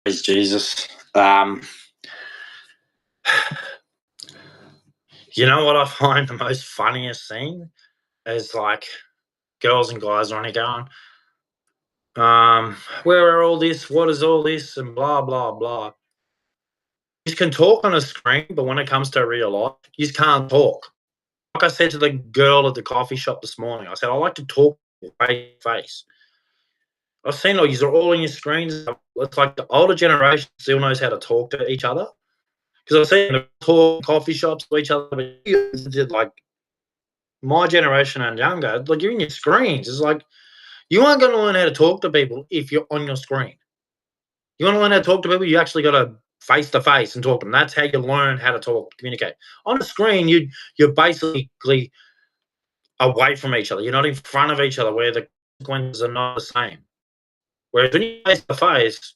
Praise Jesus. Um, you know what I find the most funniest thing is like girls and guys are only going, where are all this? What is all this? And blah blah blah. You can talk on a screen, but when it comes to real life, you just can't talk. Like I said to the girl at the coffee shop this morning, I said I like to talk face to face. I've seen like you're all on your screens. It's like the older generation still knows how to talk to each other. Because I've seen them talk coffee shops to each other, but you guys did like my generation and younger, like you're in your screens. It's like you aren't going to learn how to talk to people if you're on your screen. You want to learn how to talk to people, you actually got to face to face and talk to them. That's how you learn how to talk, communicate. On the screen, you're basically away from each other. You're not in front of each other, where the consequences are not the same. Whereas when you're face to face,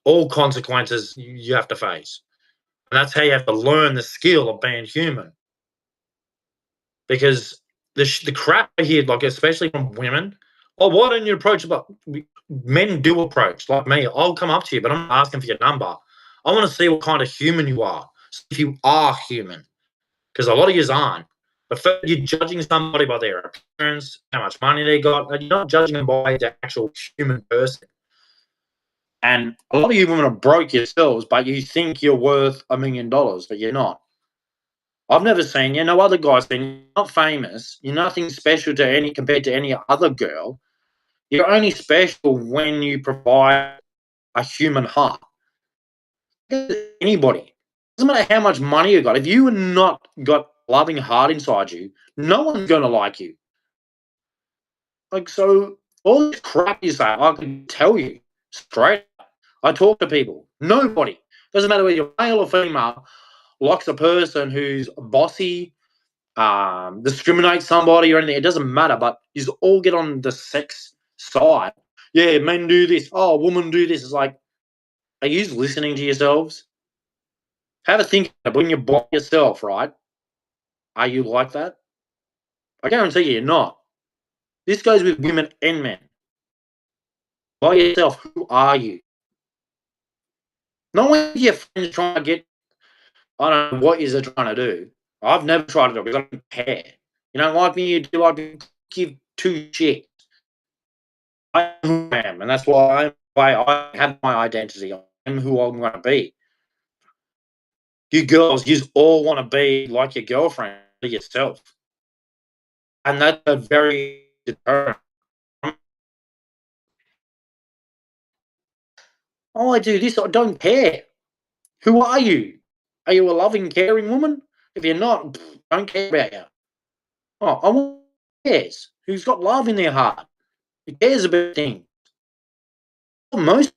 all consequences you have to face, and that's how you have to learn the skill of being human. Because the crap I hear, like especially from women, oh, why don't you approach? But men do approach, like me. I'll come up to you, but I'm not asking for your number. I want to see what kind of human you are. If you are human, because a lot of yous aren't. But first, you're judging somebody by their appearance, how much money they got, and you're not judging them by the actual human person. And a lot of you women are broke yourselves, but you think you're worth $1 million, but you're not. I've never seen you. No other guy's seen you. You're not famous. You're nothing special to any compared to any other girl. You're only special when you provide a human heart. Anybody. Doesn't matter how much money you got. If you have not got a loving heart inside you, no one's gonna like you. Like so all this crap you say, I can tell you straight up. I talk to people. Nobody. Doesn't matter whether you're male or female, likes a person who's bossy, discriminate somebody or anything. It doesn't matter, but you all get on the sex side. Yeah, men do this. Oh, women do this. It's like, are you listening to yourselves? Have a think when you're by yourself, right? Are you like that? I guarantee you're not. This goes with women and men. By yourself, who are you? Not when your friends trying to get, I don't know what you're trying to do. I've never tried to do it because I don't care. You don't like me, you do like me, give two shits. I am who I am, and that's why I have my identity. I am who I'm going to be. You girls, you all want to be like your girlfriend, be yourself, and that's a very deterrent. Oh, I do this. I don't care. Who are you? Are you a loving, caring woman? If you're not, don't care about you. Oh, I want who cares. Who's got love in their heart? Who cares about things? Most.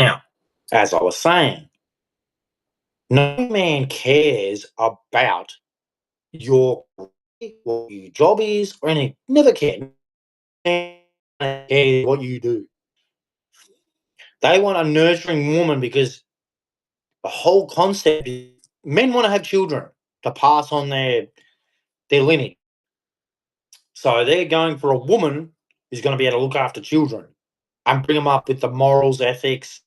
Now, as I was saying, no man cares about your what your job is or anything. Never care. Care what you do. They want a nurturing woman because the whole concept is men want to have children to pass on their lineage. So they're going for a woman who's going to be able to look after children and bring them up with the morals, ethics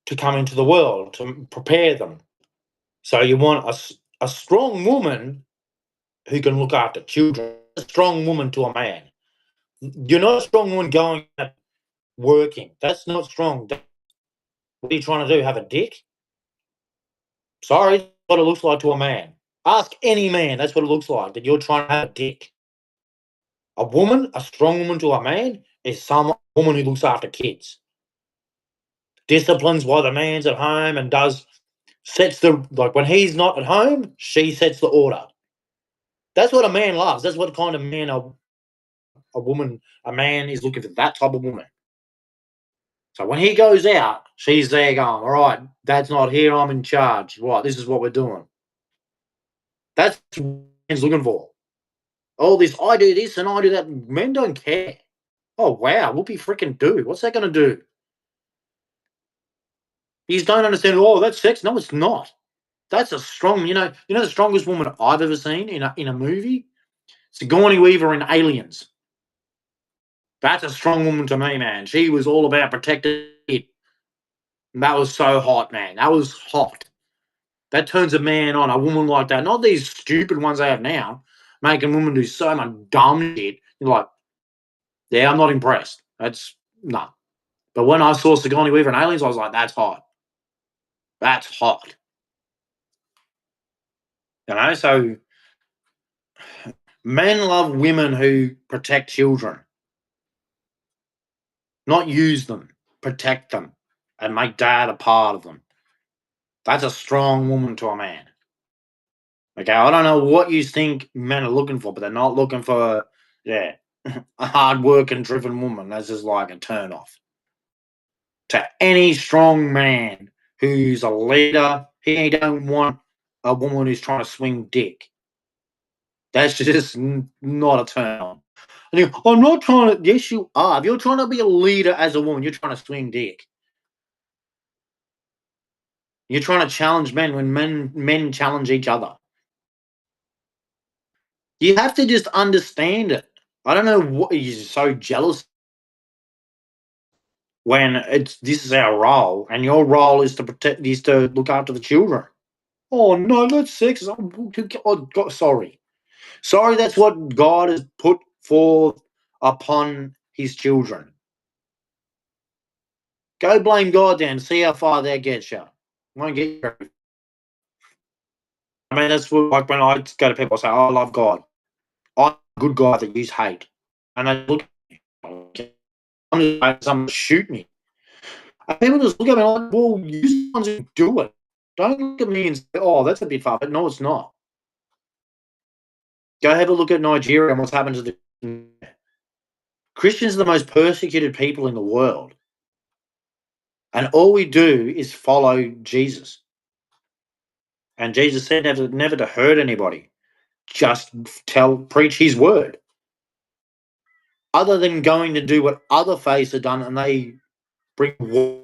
to come into the world, to prepare them. So you want a strong woman who can look after children, a strong woman to a man. You're not a strong woman going out working. That's not strong. What are you trying to do? Have a dick? Sorry, that's what it looks like to a man. Ask any man, that's what it looks like, that you're trying to have a dick. A woman, a strong woman to a man, is some woman who looks after kids. Disciplines while the man's at home and sets the, like when he's not at home, she sets the order. That's what a man loves. That's what kind of man a man is looking for, that type of woman. So when he goes out, she's there going, all right, dad's not here, I'm in charge. Right, this is what we're doing. That's what he's looking for. All this, I do this and I do that. Men don't care. Oh, wow, whoopie freaking do. What's that going to do? You don't understand, oh, that's sex. No, it's not. That's a strong, the strongest woman I've ever seen in a movie? Sigourney Weaver in Aliens. That's a strong woman to me, man. She was all about protecting it. That was so hot, man. That was hot. That turns a man on, a woman like that. Not these stupid ones they have now, making women do so much dumb shit. You're like, yeah, I'm not impressed. That's no. But when I saw Sigourney Weaver in Aliens, I was like, that's hot. That's hot. So men love women who protect children, not use them, protect them, and make dad a part of them. That's a strong woman to a man. Okay, I don't know what you think men are looking for, but they're not looking for, a hard working, driven woman. That's just like a turn off. To any strong man who's a leader, he don't want a woman who's trying to swing dick. That's just not a turn on. And I'm not trying to. Yes, you are. If you're trying to be a leader as a woman, you're trying to swing dick. You're trying to challenge men when men challenge each other. You have to just understand it. I don't know what you're so jealous when this is our role, and your role is to look after the children. Oh no, that's sexist. Oh, God, sorry. That's what God has put forth upon His children. Go blame God then. See how far that gets you. Won't get you. I mean, that's what, like when I go to people, I say, oh, "I love God. I'm a good guy that use hate," and they look at me. Okay, I'm just like, someone shoot me. And people just look at me like, "Well, you're the ones who do it. Don't look at me and say, oh, that's a bit far." But no, it's not. Go have a look at Nigeria and what's happened to the Christians are the most persecuted people in the world. And all we do is follow Jesus. And Jesus said never to hurt anybody. Just preach his word. Other than going to do what other faiths have done, and they bring war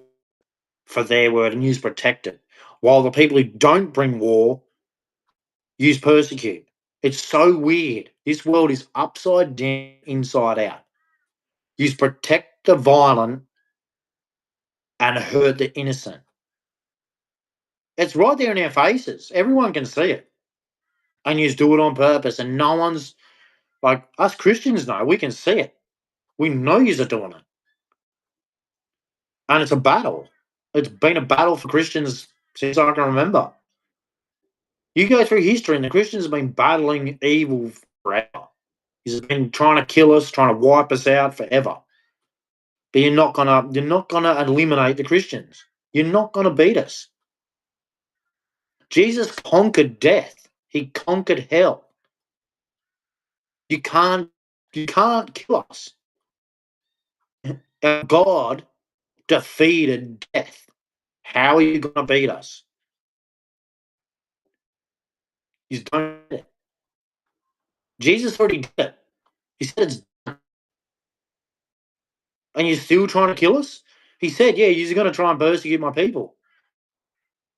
for their word and use protect it. While the people who don't bring war use persecute. It's so weird. This world is upside down, inside out. Use protect the violent and hurt the innocent. It's right there in our faces. Everyone can see it. And you just do it on purpose. And no one's like us Christians know. We can see it. We know you're doing it. And it's a battle. It's been a battle for Christians since I can remember. You go through history and the Christians have been battling evil forever. He's been trying to kill us, trying to wipe us out forever. But you're not gonna eliminate the Christians. You're not gonna beat us. Jesus conquered death. He conquered hell. You can't kill us. God defeated death. How are you gonna beat us? You don't get it. Jesus already did it. He said it's done. And you're still trying to kill us? He said, yeah, you're going to try and persecute my people.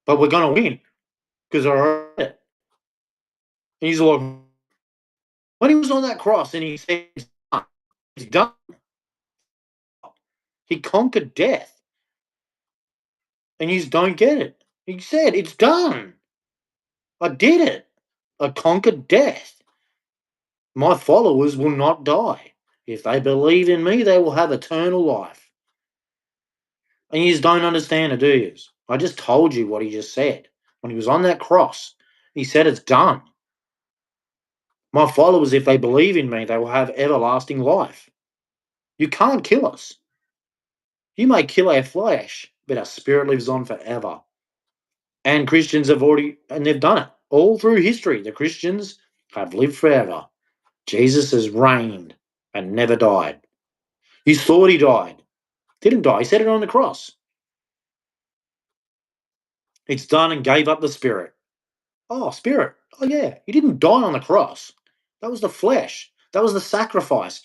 But we're going to win because I already did it. And he's like, when he was on that cross and he said, it's done. He conquered death. And you don't get it. He said, it's done. I did it. I conquered death. My followers will not die. If they believe in me, they will have eternal life. And you just don't understand it, do you? I just told you what he just said. When he was on that cross, he said, it's done. My followers, if they believe in me, they will have everlasting life. You can't kill us. You may kill our flesh, but our spirit lives on forever. And Christians have already, and they've done it all through history. The Christians have lived forever. Jesus has reigned and never died. You thought he died. Didn't die. He said it on the cross. It's done and gave up the spirit. Oh, spirit. Oh, yeah. He didn't die on the cross. That was the flesh. That was the sacrifice.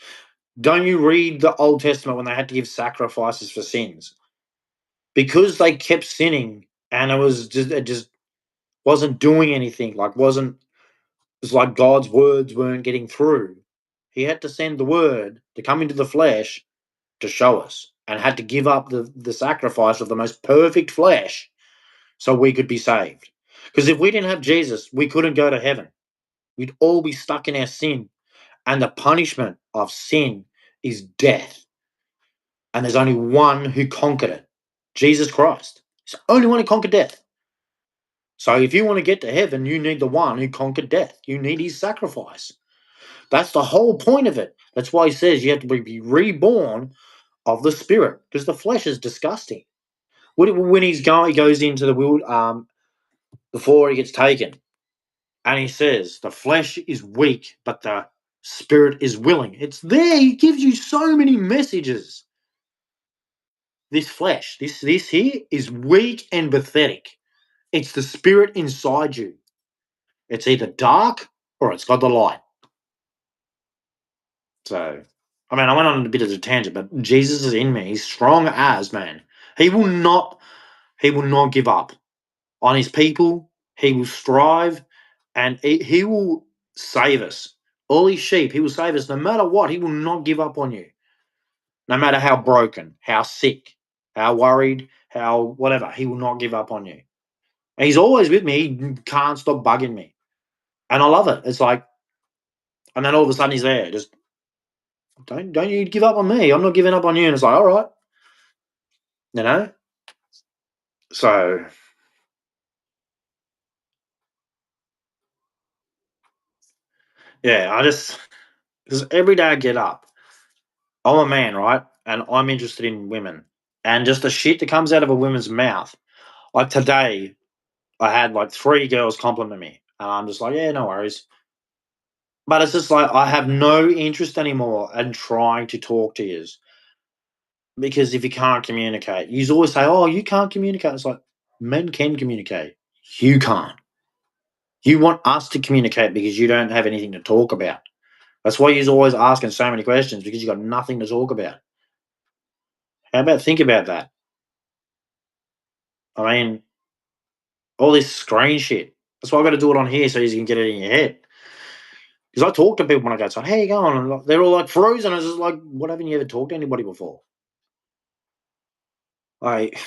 Don't you read the Old Testament when they had to give sacrifices for sins? Because they kept sinning and it just wasn't doing anything. It's like God's words weren't getting through. He had to send the word to come into the flesh to show us and had to give up the sacrifice of the most perfect flesh so we could be saved. Because if we didn't have Jesus, we couldn't go to heaven. We'd all be stuck in our sin. And the punishment of sin is death. And there's only one who conquered it, Jesus Christ. He's the only one who conquered death. So if you want to get to heaven, you need the one who conquered death. You need his sacrifice. That's the whole point of it. That's why he says you have to be reborn of the spirit, because the flesh is disgusting. When he goes into the world before he gets taken, and he says the flesh is weak, but the spirit is willing. It's there. He gives you so many messages. This flesh, this here is weak and pathetic. It's the spirit inside you. It's either dark or it's got the light. So, I mean, I went on a bit of a tangent, but Jesus is in me. He's strong as, man. He will not give up on his people. He will strive and he will save us. All his sheep, he will save us no matter what. He will not give up on you. No matter how broken, how sick, how worried, how whatever, he will not give up on you. And he's always with me. He can't stop bugging me. And I love it. It's like, and then all of a sudden he's there. Just don't you give up on me. I'm not giving up on you. And it's like, all right. You know? So yeah, because every day I get up, I'm a man, right? And I'm interested in women. And just the shit that comes out of a woman's mouth. Like today, I had like 3 girls compliment me. And I'm just like, yeah, no worries. But it's just like I have no interest anymore in trying to talk to you. Because if you can't communicate, you always say, oh, you can't communicate. It's like men can communicate. You can't. You want us to communicate because you don't have anything to talk about. That's why you're always asking so many questions, because you got nothing to talk about. How about think about that? I mean, all this screen shit. That's why I've got to do it on here so you can get it in your head. Because I talk to people when I go, so how you going? And they're all like frozen. I was just like, what, haven't you ever talked to anybody before? Like,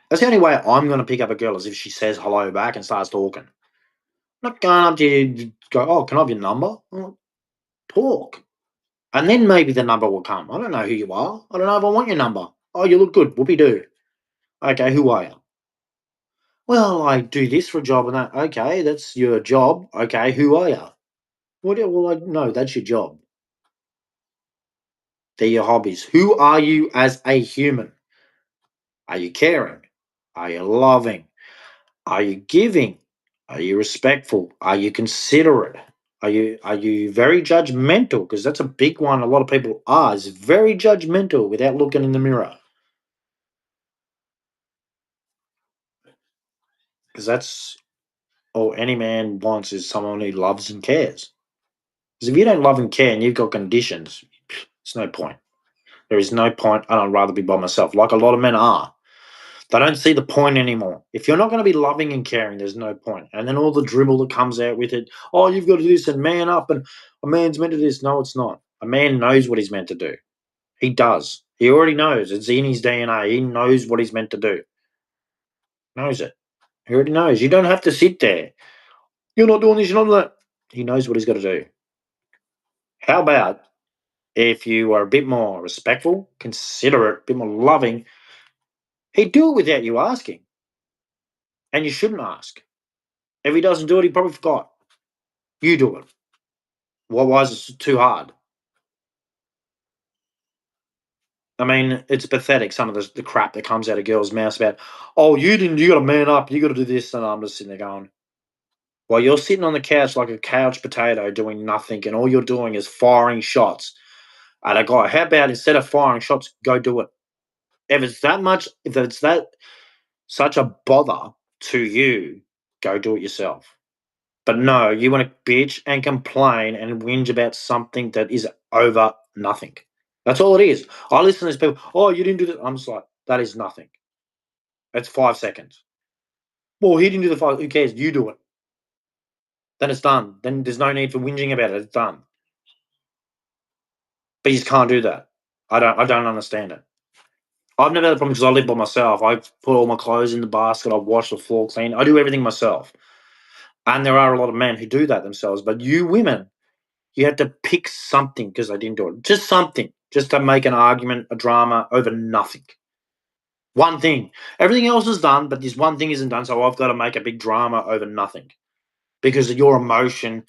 that's the only way I'm going to pick up a girl is if she says hello back and starts talking. I'm not going up to you, go, oh, can I have your number? I'm like, talk. And then maybe the number will come. I don't know who you are. I don't know if I want your number. Oh, you look good. Whoopie doo. Okay, who are you? Well, I do this for a job and that. Okay, that's your job. Okay, who are you? Well, no, that's your job. They're your hobbies. Who are you as a human? Are you caring? Are you loving? Are you giving? Are you respectful? Are you considerate? Are you very judgmental? Because that's a big one. A lot of people are is very judgmental without looking in the mirror. Because all any man wants is someone who loves and cares. Because if you don't love and care and you've got conditions, there's no point. There is no point, and I'd rather be by myself, like a lot of men are. They don't see the point anymore. If you're not going to be loving and caring, there's no point. And then all the dribble that comes out with it, oh, you've got to do this and man up, and a man's meant to do this. No, it's not. A man knows what he's meant to do. He does. He already knows. It's in his DNA. He knows what he's meant to do. Knows it. He already knows. You don't have to sit there. You're not doing this, you're not doing that. He knows what he's got to do. How about if you are a bit more respectful, considerate, a bit more loving, he'd do it without you asking. And you shouldn't ask. If he doesn't do it, he probably forgot. You do it. Well, why is it too hard? I mean, it's pathetic, some of the crap that comes out of girls' mouths about, oh, you got to man up, you got to do this. And I'm just sitting there going, well, you're sitting on the couch like a couch potato doing nothing, and all you're doing is firing shots at a guy. How about instead of firing shots, go do it? If it's that such a bother to you, go do it yourself. But no, you want to bitch and complain and whinge about something that is over nothing. That's all it is. I listen to these people, oh, you didn't do that. I'm just like, that is nothing. It's 5 seconds. Well, he didn't do the 5. Who cares? You do it. Then it's done. Then there's no need for whinging about it. It's done. But you just can't do that. I don't understand it. I've never had a problem because I live by myself. I put all my clothes in the basket. I wash the floor clean. I do everything myself. And there are a lot of men who do that themselves. But you women, you have to pick something because they didn't do it. Just something. Just to make an argument, a drama over nothing. One thing. Everything else is done, but this one thing isn't done. So I've got to make a big drama over nothing. Because your emotion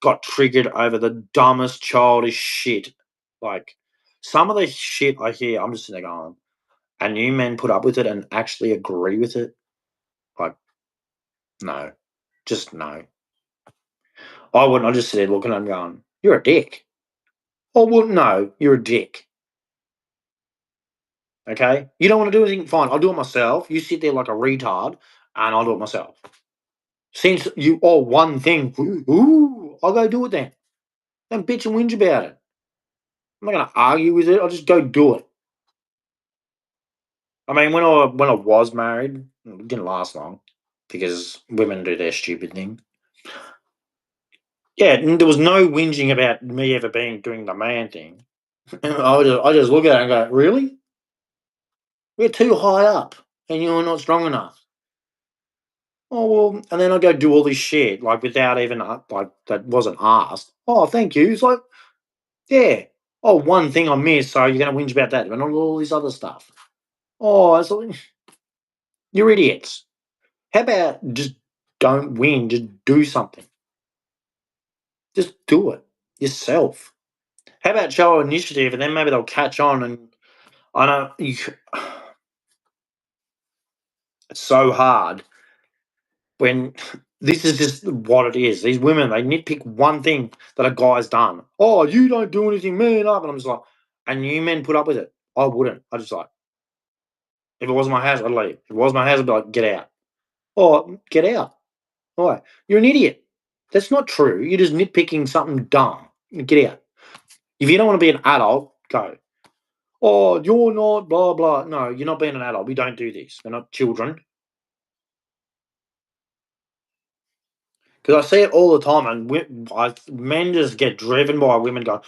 got triggered over the dumbest childish shit. Like some of the shit I hear, I'm just sitting there going, and you men put up with it and actually agree with it? Like, no. Just no. I wouldn't. I just sit there looking at him going, you're a dick. I wouldn't know. You're a dick. Okay? You don't want to do anything, fine. I'll do it myself. You sit there like a retard and I'll do it myself. Since you all one thing, ooh, I'll go do it then. Don't bitch and whinge about it. I'm not going to argue with it. I'll just go do it. I mean, when I was married, it didn't last long because women do their stupid thing. Yeah, and there was no whinging about me ever doing the man thing. I just look at it and go, really? We're too high up, and you're not strong enough. Oh well, and then I go do all this shit like without even like that wasn't asked. Oh, thank you. It's like, yeah. Oh, one thing I missed, so you're gonna whinge about that, but not all this other stuff. Oh, it's like, you're idiots. How about just don't win, just do something. Just do it yourself. How about show initiative, and then maybe they'll catch on. And I know it's so hard when this is just what it is. These women, they nitpick one thing that a guy's done. Oh, you don't do anything, man up. And I'm just like, and you men put up with it. I wouldn't. I just like, if it wasn't my house, I'd leave. If it was my house, I'd be like, get out. Oh, get out. Why? You're an idiot. That's not true. You're just nitpicking something dumb. Get out. If you don't want to be an adult, go. Oh, you're not, blah, blah. No, you're not being an adult. We don't do this. We're not children. Because I see it all the time, and men just get driven by women going,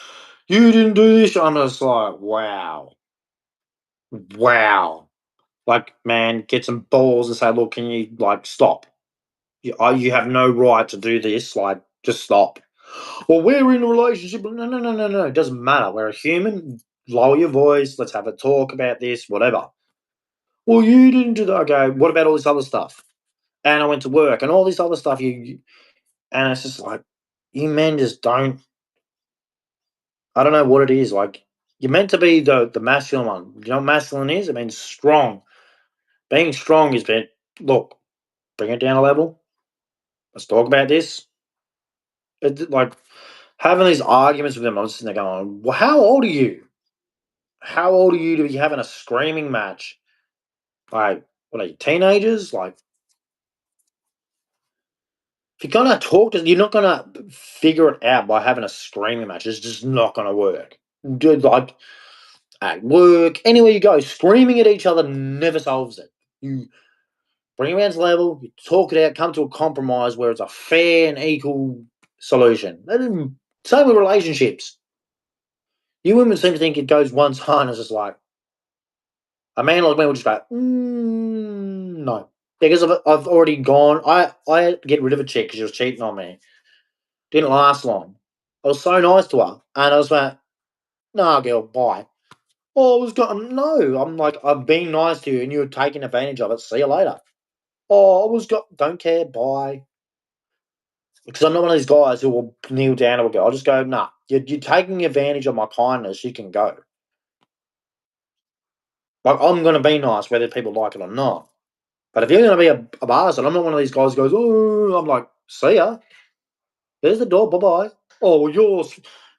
you didn't do this. I'm just like, wow. Wow. Like, man, get some balls and say, look, can you, like, stop? You have no right to do this. Like, just stop. Well, we're in a relationship. No, no, no, no, no. It doesn't matter. We're a human. Lower your voice. Let's have a talk about this, whatever. Well, you didn't do that. Okay, what about all this other stuff? And I went to work and all this other stuff. And it's just like, you men just don't. I don't know what it is. Like, you're meant to be the masculine one. You know what masculine is? It means strong. Being strong is being, look, bring it down a level. Let's talk about this. Like, having these arguments with them, I'm just sitting there going, well, how old are you? How old are you to be having a screaming match? Like, what are you, teenagers? Like, If you're gonna talk to, you're not gonna figure it out by having a screaming match. It's just not gonna work. Dude, like at work, anywhere you go, screaming at each other never solves it. You bring it down to level, you talk it out, come to a compromise where it's a fair and equal solution. Same with relationships. You women seem to think it goes one side and it's just like a man like me will just go, no. Because I've already gone. I had to get rid of a chick because she was cheating on me. Didn't last long. I was so nice to her, and I was like, "Nah, girl, bye." Oh, I was going. No, I'm like, I've been nice to you, and you're taking advantage of it. See you later. Oh, I was got. Don't care. Bye. Because I'm not one of these guys who will kneel down to a girl. I'll just go, nah. You're taking advantage of my kindness. You can go. Like I'm gonna be nice, whether people like it or not. But if you're gonna be a bastard, I'm not one of these guys who goes, oh, I'm like, see ya. There's the door. Bye bye. Oh, well,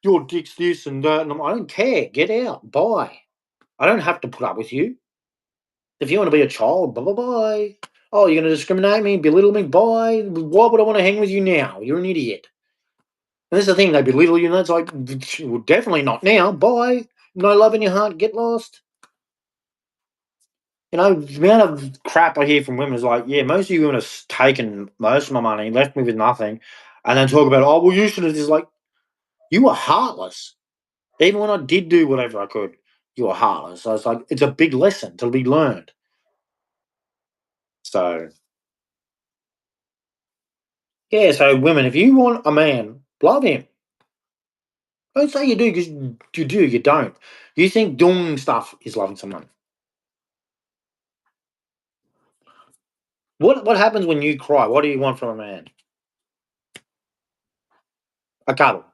your dick's this and that, and I don't care. Get out. Bye. I don't have to put up with you. If you want to be a child, bye bye bye. Oh, you're going to discriminate me, belittle me, bye. Why would I want to hang with you now? You're an idiot. And that's the thing, they belittle you, and it's like, well, definitely not now. Bye. No love in your heart, get lost. You know, the amount of crap I hear from women is like, yeah, most of you women have taken most of my money, left me with nothing, and then talk about, oh, well, you should have just like, you were heartless. Even when I did do whatever I could, you were heartless. So it's like, it's a big lesson to be learned. So, yeah, so women, if you want a man, love him. Don't say you do because you do, you don't. You think doing stuff is loving someone. What happens when you cry? What do you want from a man? A cuddle,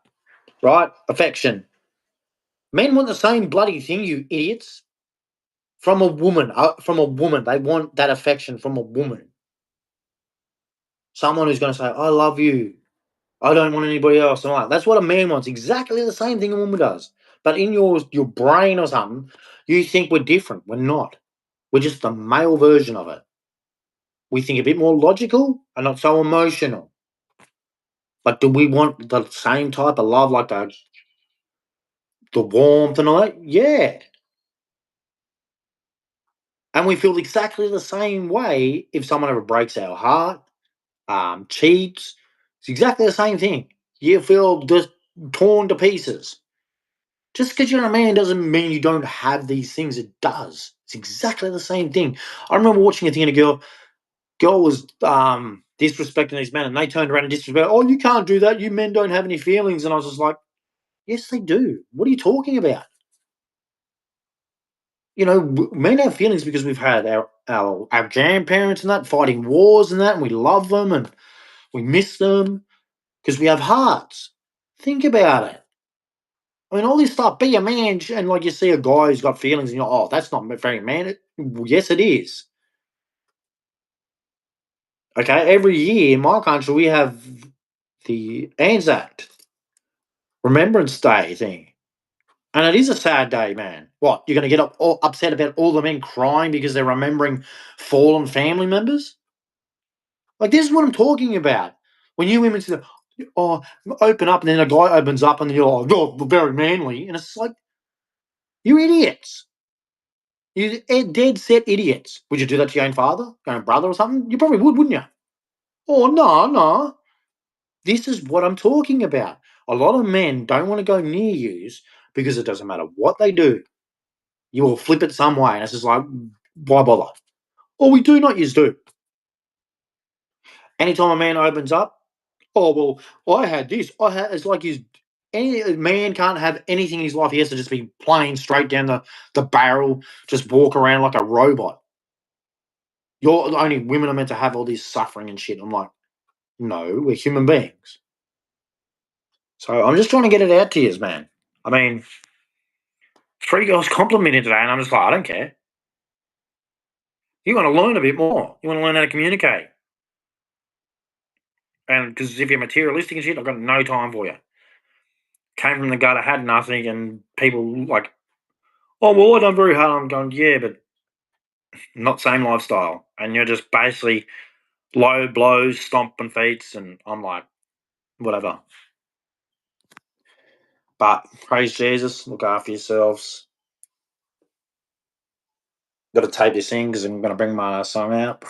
right? Affection. Men want the same bloody thing, you idiots. From a woman. From a woman. They want that affection from a woman. Someone who's going to say, I love you. I don't want anybody else. And like, that's what a man wants. Exactly the same thing a woman does. But in your brain or something, you think we're different. We're not. We're just the male version of it. We think a bit more logical and not so emotional. But do we want the same type of love, like the warmth and all that? Yeah. And we feel exactly the same way if someone ever breaks our heart, cheats. It's exactly the same thing. You feel just torn to pieces. Just because you're a man doesn't mean you don't have these things. It does. It's exactly the same thing. I remember watching a thing and a girl was disrespecting these men, and they turned around and disrespected. Oh, you can't do that. You men don't have any feelings. And I was just like, yes, they do. What are you talking about? You know, men have feelings because we've had our grandparents and that fighting wars and that, and we love them and we miss them because we have hearts. Think about it. I mean, all this stuff, be a man, and like you see a guy who's got feelings, and you're, oh, that's not very man. Well, yes, it is. Okay, every year in my country, we have the Anzac Remembrance Day thing. And it is a sad day, man. What, you're going to get all upset about all the men crying because they're remembering fallen family members? Like, this is what I'm talking about. When you women say, oh, open up, and then a guy opens up, and you're like, oh, very manly. And it's like, you idiots. You dead set idiots. Would you do that to your own father, your own brother or something? You probably would, wouldn't you? Oh, no, no. This is what I'm talking about. A lot of men don't want to go near yous because it doesn't matter what they do. You will flip it some way. And it's just like, why bother? Or we do not use do. Anytime a man opens up, oh, well, I had this. It's like any man can't have anything in his life. He has to just be plain straight down the barrel, just walk around like a robot. You're only women are meant to have all this suffering and shit. I'm like, no, we're human beings. So I'm just trying to get it out to you, man. I mean, 3 girls complimented today, and I'm just like, I don't care. You want to learn a bit more. You want to learn how to communicate. And because if you're materialistic and shit, I've got no time for you. Came from the gutter, had nothing, and people like, oh, well, I done very hard. I'm going, yeah, but not same lifestyle. And you're just basically low blows, stomping feet, and I'm like, whatever. But praise Jesus, look after yourselves. Got to tape this in because I'm going to bring my song out.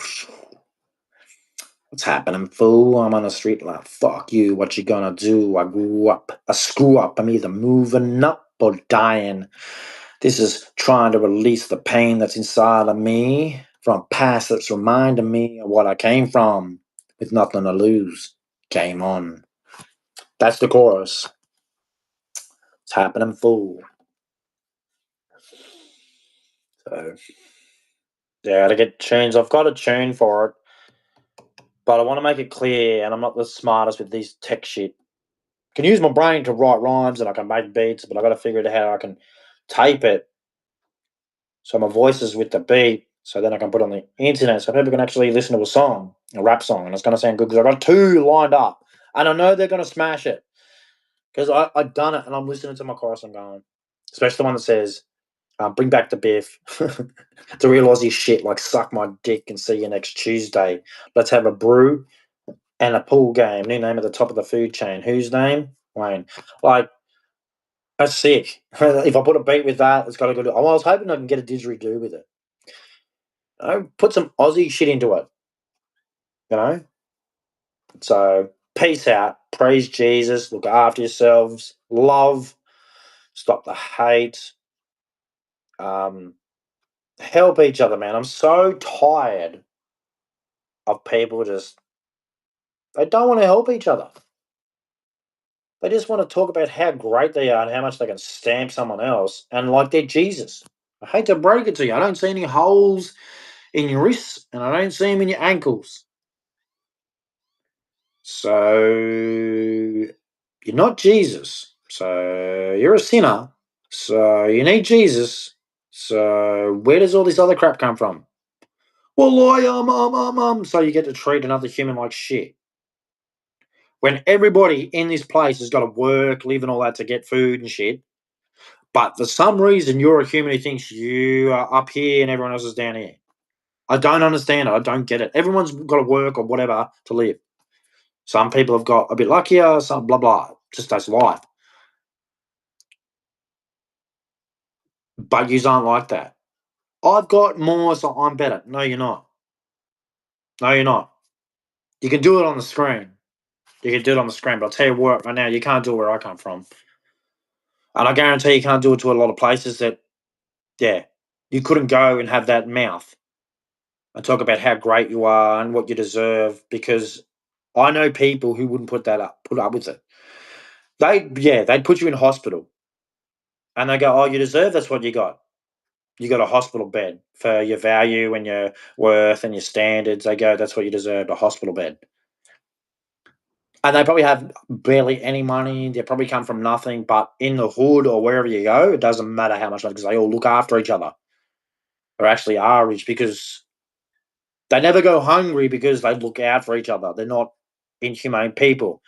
What's happening, fool? I'm on the street like, fuck you, what you gonna do? I grew up, I screw up, I'm either moving up or dying. This is trying to release the pain that's inside of me from past that's reminding me of what I came from with nothing to lose. Game on. That's the chorus. It's happening, fool. So, yeah, to get tunes. I've got a tune for it, but I want to make it clear, and I'm not the smartest with these tech shit. I can use my brain to write rhymes and I can make beats, but I got to figure out how I can tape it so my voice is with the beat, so then I can put it on the internet so people can actually listen to a song, a rap song, and it's going to sound good because I got two lined up, and I know they're going to smash it because I've done it and I'm listening to my chorus and going, especially the one that says, "Bring back the Biff." The real Aussie shit, like suck my dick and see you next Tuesday. Let's have a brew and a pool game. New name at the top of the food chain. Whose name? Wayne. Like, that's sick. If I put a beat with that, it's got a good. I was hoping I can get a didgeridoo with it. Put some Aussie shit into it. You know. So peace out. Praise Jesus. Look after yourselves. Love. Stop the hate. Help each other, man. I'm so tired of people just. They don't want to help each other. They just want to talk about how great they are and how much they can stamp someone else and like they're Jesus. I hate to break it to you. I don't see any holes in your wrists and I don't see them in your ankles. So you're not Jesus. So you're a sinner. So you need Jesus. So where does all this other crap come from? Well, so you get to treat another human like shit. When everybody in this place has got to work, live, and all that to get food and shit. But for some reason, you're a human who thinks you are up here and everyone else is down here. I don't understand it. I don't get it. Everyone's got to work or whatever to live. Some people have got a bit luckier, some blah, blah. Just that's life. But you aren't like that. I've got more, so I'm better. No, you're not. No, you're not. You can do it on the screen. You can do it on the screen, but I'll tell you what, right now, you can't do it where I come from. And I guarantee you can't do it to a lot of places that, yeah, you couldn't go and have that mouth and talk about how great you are and what you deserve because I know people who wouldn't put up with it. They'd put you in hospital and they go, "Oh, you deserve that's what you got. You got a hospital bed for your value and your worth and your standards." They go, "That's what you deserve, a hospital bed." And they probably have barely any money. They probably come from nothing, but in the hood or wherever you go, it doesn't matter how much money because they all look after each other. Or actually are rich because they never go hungry because they look out for each other. They're not inhumane people.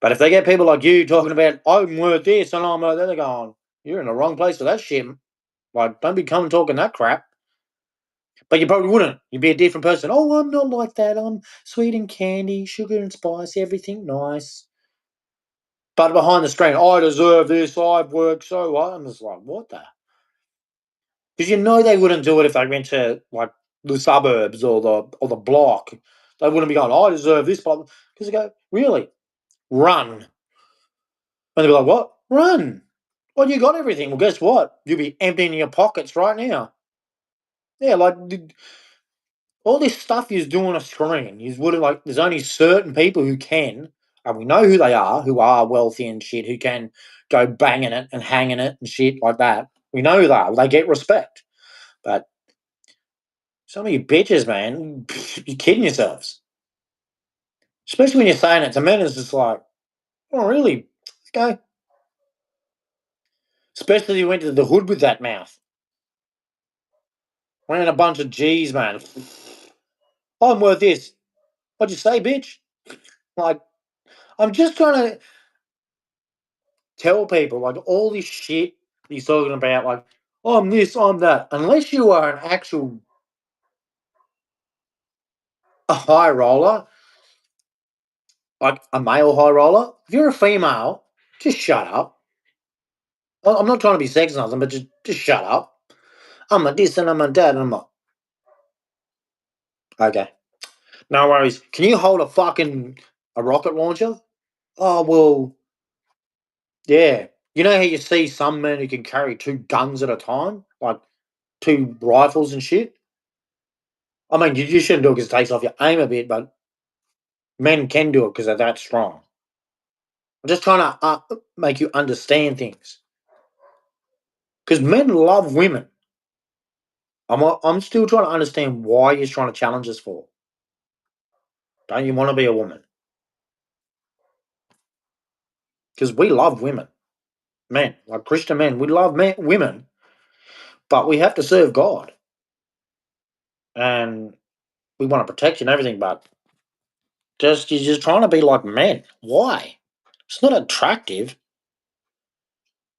But if they get people like you talking about, I'm worth this and I'm worth that, they're going, you're in the wrong place for that shit. Like, don't be coming talking that crap. But you probably wouldn't. You'd be a different person. Oh, I'm not like that. I'm sweet and candy, sugar and spice, everything nice. But behind the screen, I deserve this. I've worked so hard. I'm just like, what the? Because you know they wouldn't do it if they went to like the suburbs or the block. They wouldn't be going, I deserve this. Because they go, really? Run. And they'd be like, what? Run. Well, you got everything. Well, guess what? You'll be emptying your pockets right now. Yeah, like all this stuff you do on a screen. You would like. There's only certain people who can, and we know who they are, who are wealthy and shit, who can go banging it and hanging it and shit like that. We know who they are. They get respect. But some of you bitches, man, you're kidding yourselves. Especially when you're saying it to men, it's just like, oh, really? Okay. Especially you went to the hood with that mouth. Ran a bunch of G's, man. I'm worth this. What'd you say, bitch? Like, I'm just trying to tell people, like, all this shit he's talking about, like, I'm this, I'm that. Unless you are an actual a high roller, like a male high roller, if you're a female, just shut up. I'm not trying to be sexist or nothing, but just shut up. I'm a this and I'm a that and I'm a okay. No worries. Can you hold a rocket launcher? Oh well, yeah. You know how you see some men who can carry two guns at a time, like two rifles and shit. I mean, you shouldn't do it because it takes off your aim a bit, but men can do it because they're that strong. I'm just trying to make you understand things because men love women. I'm still trying to understand why you're trying to challenge us for. Don't you want to be a woman? Because we love women, men, like Christian men. We love women, but we have to serve God, and we want to protect you and everything. But you're just trying to be like men. Why? It's not attractive.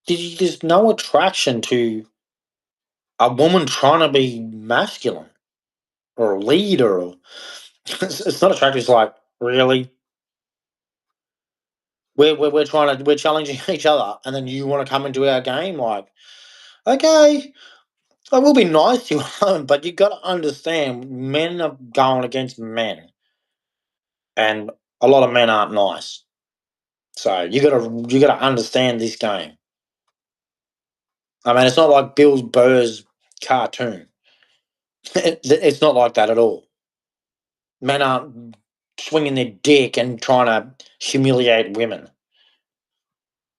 There's no attraction to a woman trying to be masculine or a leader. Or, it's not attractive. It's like really, we're challenging each other, and then you want to come into our game. Like, okay, I will be nice to you, but you got to understand, men are going against men, and a lot of men aren't nice. So you gotta understand this game. I mean, it's not like Bill Burr's cartoon. It's not like that at all. Men aren't swinging their dick and trying to humiliate women.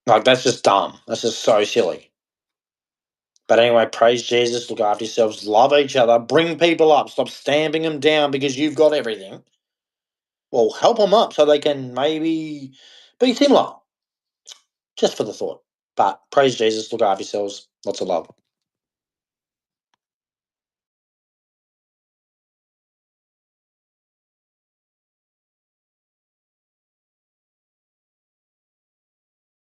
Like, that's just dumb. That's just so silly. But anyway, praise Jesus, look after yourselves, love each other, bring people up, stop stamping them down because you've got everything. Well, help them up so they can maybe be similar. Just for the thought. But praise Jesus, look after yourselves, lots of love.